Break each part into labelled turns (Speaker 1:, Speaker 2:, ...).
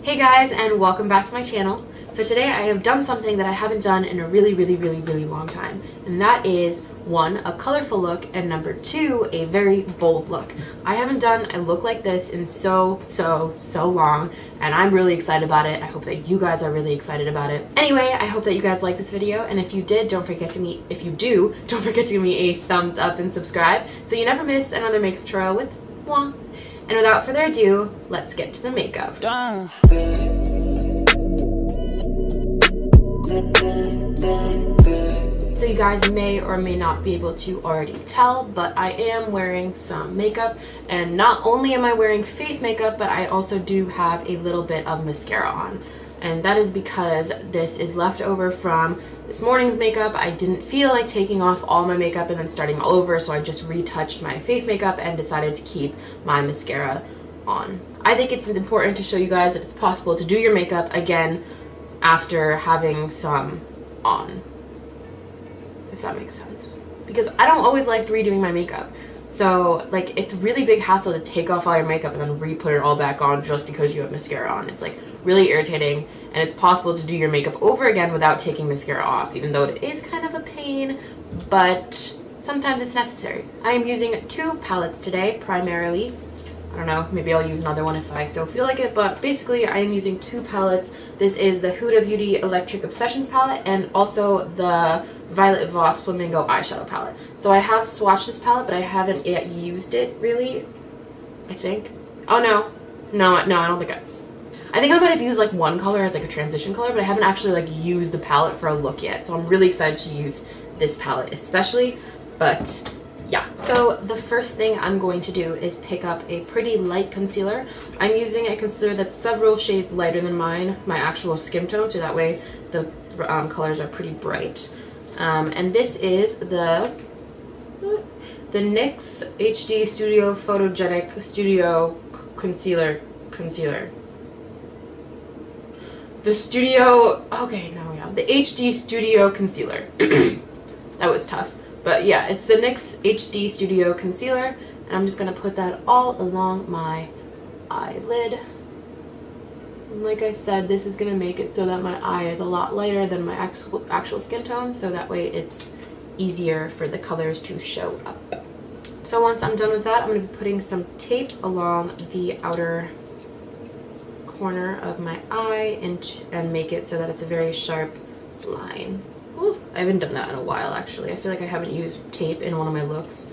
Speaker 1: Hey guys, and welcome back to my channel. So today I have done something that I haven't done in a really long time, and that is 1, a colorful look, and number 2, a very bold look. I haven't done a look like this in so long, and I'm really excited about it. I hope that you guys are really excited about it. Anyway, I hope that you guys like this video, and if you did, don't forget to give me a thumbs up and subscribe so you never miss another makeup tutorial with moi. And without further ado, let's get to the makeup. So you guys may or may not be able to already tell, but I am wearing some makeup, and not only am I wearing face makeup, but I also do have a little bit of mascara on. And that is because this is left over from this morning's makeup. I didn't feel like taking off all my makeup and then starting all over, so I just retouched my face makeup and decided to keep my mascara on. I think it's important to show you guys that it's possible to do your makeup again after having some on, if that makes sense. Because I don't always like redoing my makeup. So, like, it's really big hassle to take off all your makeup and then re-put it all back on just because you have mascara on. It's, like, really irritating, and it's possible to do your makeup over again without taking mascara off, even though it is kind of a pain, but sometimes it's necessary. I am using 2 palettes today, primarily. I don't know, maybe I'll use another one if I so feel like it, but basically I am using 2 palettes. This is the Huda Beauty Electric Obsessions palette and also the Violet Voss Flamingo eyeshadow palette. So I have swatched this palette, but I haven't yet used it, really, I think. Oh, no, I don't think I think I might have used, like, one color as, like, a transition color, but I haven't actually, like, used the palette for a look yet. So I'm really excited to use this palette especially, but yeah. So the first thing I'm going to do is pick up a pretty light concealer. I'm using a concealer that's several shades lighter than mine, my actual skin tone, so that way the colors are pretty bright. And this is the NYX HD Studio Photogenic Studio Concealer. The HD Studio Concealer. That was tough. But yeah, it's the NYX HD Studio Concealer, and I'm just going to put that all along my eyelid. And like I said, this is going to make it so that my eye is a lot lighter than my actual skin tone, so that way it's easier for the colors to show up. So once I'm done with that, I'm going to be putting some tape along the outer corner of my eye and make it so that it's a very sharp line. Ooh, I haven't done that in a while, actually. I feel like I haven't used tape in one of my looks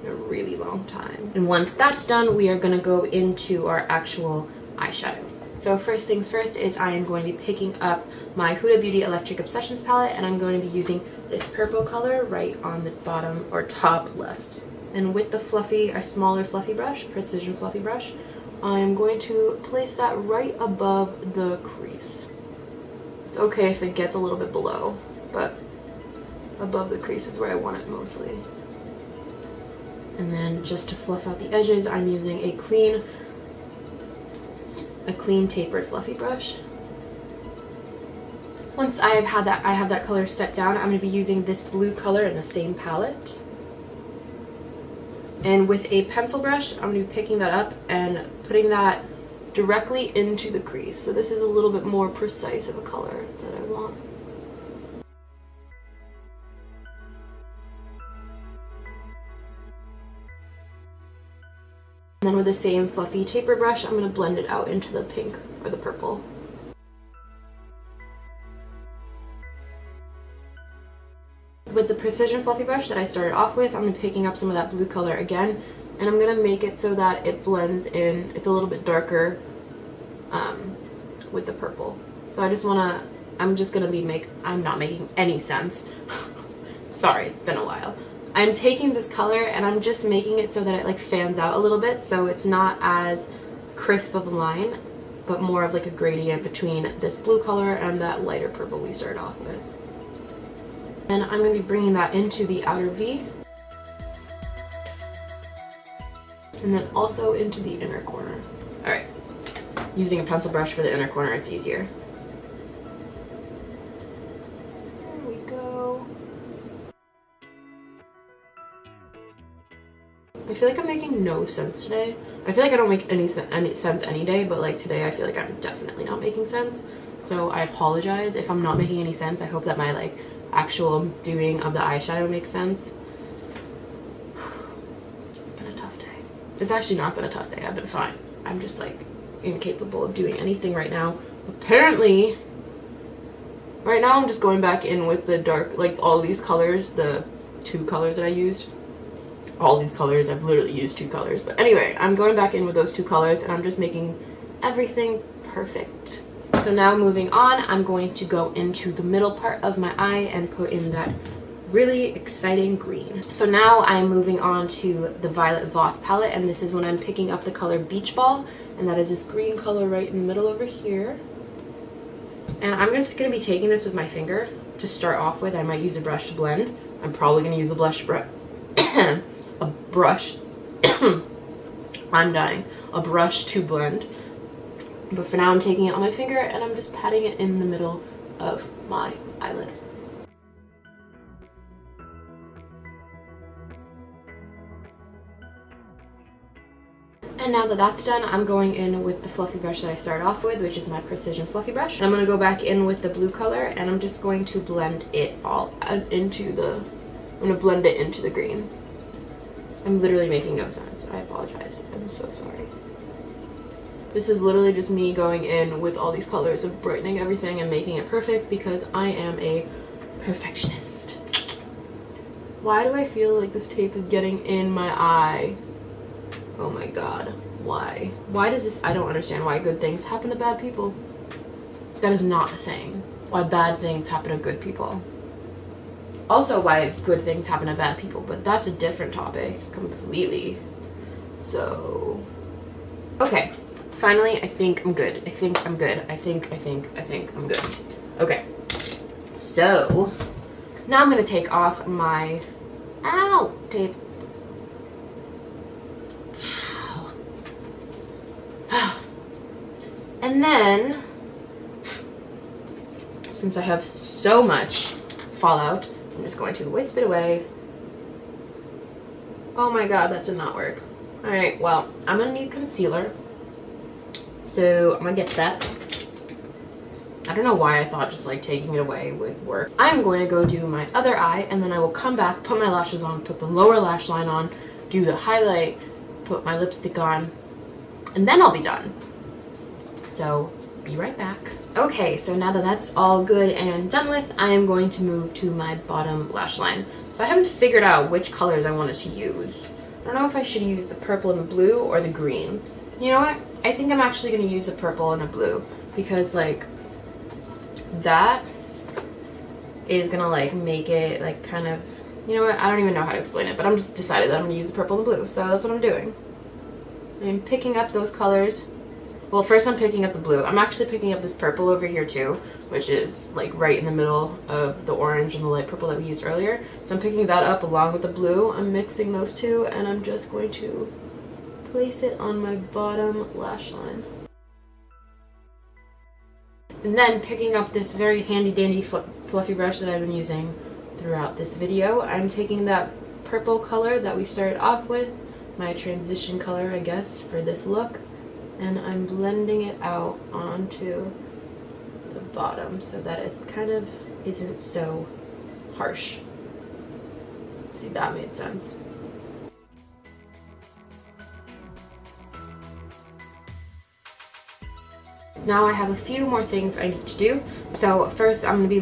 Speaker 1: in a really long time. And once that's done, we are going to go into our actual eyeshadow. So first things first is I am going to be picking up my Huda Beauty Electric Obsessions palette, and I'm going to be using this purple color right on the bottom or top left. And with the smaller fluffy brush, precision fluffy brush, I'm going to place that right above the crease. It's okay if it gets a little bit below, but above the crease is where I want it mostly. And then just to fluff out the edges, I'm using a clean tapered fluffy brush. Once I have that color set down, I'm going to be using this blue color in the same palette. And with a pencil brush, I'm going to be picking that up and putting that directly into the crease. So this is a little bit more precise of a color that I want. And then with the same fluffy taper brush, I'm going to blend it out into the pink or the purple. With the precision fluffy brush that I started off with, I'm picking up some of that blue color again, and I'm going to make it so that it blends in. It's a little bit darker with the purple. So I'm not making any sense. Sorry, it's been a while. I'm taking this color and I'm just making it so that it like fans out a little bit, so it's not as crisp of a line, but more of like a gradient between this blue color and that lighter purple we started off with. And I'm going to be bringing that into the outer V, and then also into the inner corner. Alright, using a pencil brush for the inner corner, it's easier. There we go. I feel like I'm making no sense today. I feel like I don't make any sense any day, but like today I feel like I'm definitely not making sense. So I apologize if I'm not making any sense. I hope that my like actual doing of the eyeshadow makes sense. It's been a tough day. It's actually not been a tough day. I've been fine. I'm just like incapable of doing anything right now. Apparently, right now I'm just going back in with the dark, like all these colors, the 2 colors that I used. All these colors, I've literally used 2 colors. But anyway, I'm going back in with those 2 colors and I'm just making everything perfect. So now moving on, I'm going to go into the middle part of my eye and put in that really exciting green. So now I'm moving on to the Violet Voss palette, and this is when I'm picking up the color Beach Ball, and that is this green color right in the middle over here. And I'm just going to be taking this with my finger to start off with. I might use a brush to blend. I'm probably going to use a brush I'm dying. A brush to blend. But for now I'm taking it on my finger and I'm just patting it in the middle of my eyelid. And now that that's done, I'm going in with the fluffy brush that I started off with, which is my Precision Fluffy Brush. And I'm going to go back in with the blue color and I'm just going to blend it all into the, I'm going to blend it into the green. I'm literally making no sense. I apologize. I'm so sorry. This is literally just me going in with all these colors and brightening everything and making it perfect because I am a perfectionist. Why do I feel like this tape is getting in my eye? Oh my god. Why? Why does this... I don't understand why good things happen to bad people. That is not the saying. Why bad things happen to good people. Also why good things happen to bad people, but that's a different topic completely. So... okay. Finally, I think I'm good. I think I'm good. I think I'm good. Okay. So, now I'm going to take off my... ow! Tape. And then, since I have so much fallout, I'm just going to wisp it away. Oh my god, that did not work. Alright, well, I'm going to need concealer. So I'm gonna get that. I don't know why I thought just like taking it away would work. I'm going to go do my other eye and then I will come back, put my lashes on, put the lower lash line on, do the highlight, put my lipstick on, and then I'll be done. So be right back. Okay, so now that that's all good and done with, I am going to move to my bottom lash line. So I haven't figured out which colors I wanted to use. I don't know if I should use the purple and the blue or the green. You know what? I think I'm actually going to use a purple and a blue because like that is going to like make it like kind of, you know what? I don't even know how to explain it, but I'm just decided that I'm going to use the purple and blue. So that's what I'm doing. I'm picking up those colors. Well, first I'm picking up the blue. I'm actually picking up this purple over here too, which is like right in the middle of the orange and the light purple that we used earlier. So I'm picking that up along with the blue. I'm mixing those two and I'm just going to place it on my bottom lash line. And then picking up this very handy dandy fluffy brush that I've been using throughout this video, I'm taking that purple color that we started off with, my transition color I guess for this look, and I'm blending it out onto the bottom so that it kind of isn't so harsh. See, that made sense. Now I have a few more things I need to do. So first I'm going to be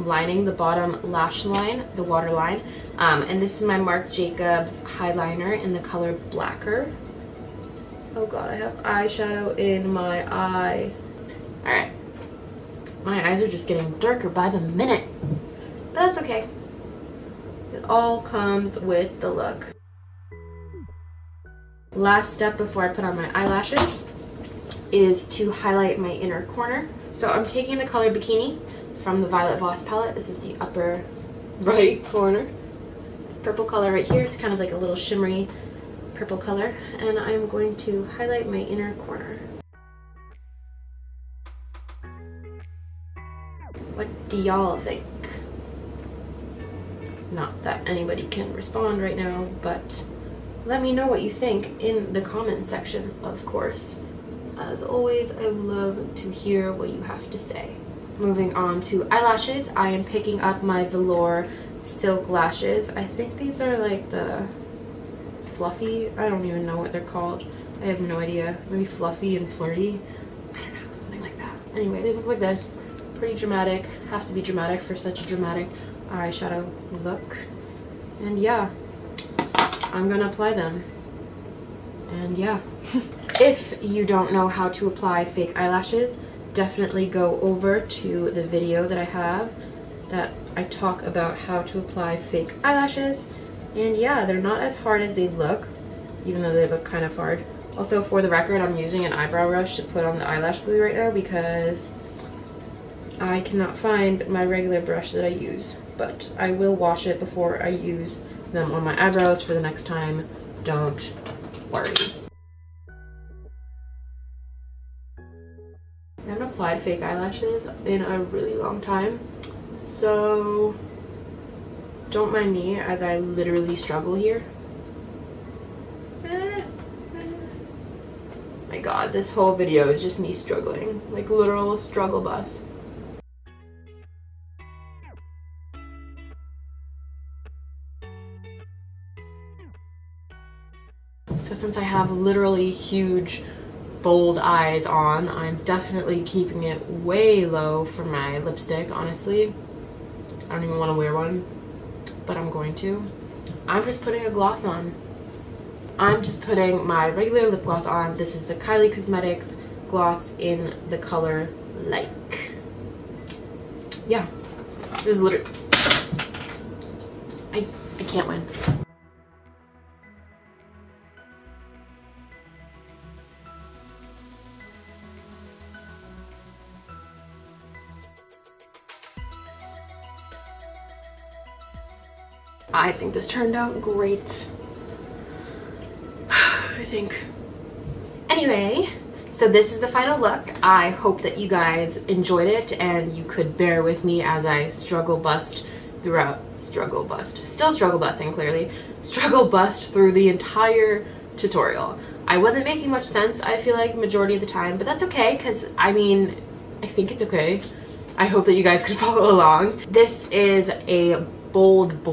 Speaker 1: lining the bottom lash line, the waterline. And this is my Marc Jacobs Highliner in the color Blaquer. Oh god, I have eyeshadow in my eye. Alright. My eyes are just getting darker by the minute. But that's okay. It all comes with the look. Last step before I put on my eyelashes is to highlight my inner corner. So I'm taking the color Bikini from the Violet Voss palette. This is the upper right corner. This purple color right here, it's kind of like a little shimmery purple color. And I'm going to highlight my inner corner. What do y'all think? Not that anybody can respond right now, but let me know what you think in the comments section, of course. As always, I love to hear what you have to say. Moving on to eyelashes, I am picking up my Velour Silk Lashes. I think these are like the fluffy, I don't even know what they're called. I have no idea. Maybe fluffy and flirty. I don't know, something like that. Anyway, they look like this. Pretty dramatic. Have to be dramatic for such a dramatic eyeshadow look. And yeah, I'm gonna apply them. And yeah. If you don't know how to apply fake eyelashes, definitely go over to the video that I have that I talk about how to apply fake eyelashes. And yeah, they're not as hard as they look, even though they look kind of hard. Also, for the record, I'm using an eyebrow brush to put on the eyelash glue right now because I cannot find my regular brush that I use. But I will wash it before I use them on my eyebrows for the next time. Don't worry. I haven't applied fake eyelashes in a really long time, so don't mind me as I literally struggle here. My god, this whole video is just me struggling, like literal struggle bus. So since I have literally huge bold eyes on, I'm definitely keeping it way low for my lipstick, honestly. I don't even want to wear one, but I'm going to. I'm just putting a gloss on. I'm just putting my regular lip gloss on. This is the Kylie Cosmetics gloss in the color Like. Yeah, this is literally, I can't win. I think this turned out great. I think. Anyway, so this is the final look. I hope that you guys enjoyed it and you could bear with me as I struggle bust throughout. Struggle bust. Still struggle busting, clearly. Struggle bust through the entire tutorial. I wasn't making much sense, I feel like, majority of the time, but that's okay, because, I mean, I think it's okay. I hope that you guys can follow along. This is a bold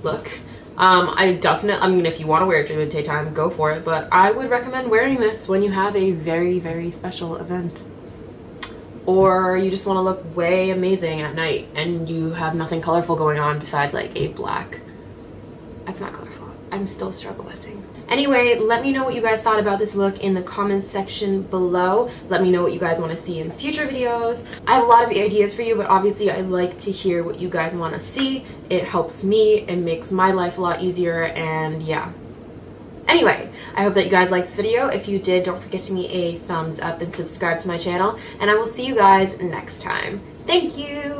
Speaker 1: look. I mean, if you want to wear it during the daytime, go for it, but I would recommend wearing this when you have a very, very special event. Or you just want to look way amazing at night and you have nothing colorful going on besides like a black. That's not colorful. I'm still struggle busting. Anyway, let me know what you guys thought about this look in the comments section below. Let me know what you guys want to see in future videos. I have a lot of ideas for you, but obviously I like to hear what you guys want to see. It helps me and makes my life a lot easier, and yeah. Anyway, I hope that you guys liked this video. If you did, don't forget to give me a thumbs up and subscribe to my channel, and I will see you guys next time. Thank you!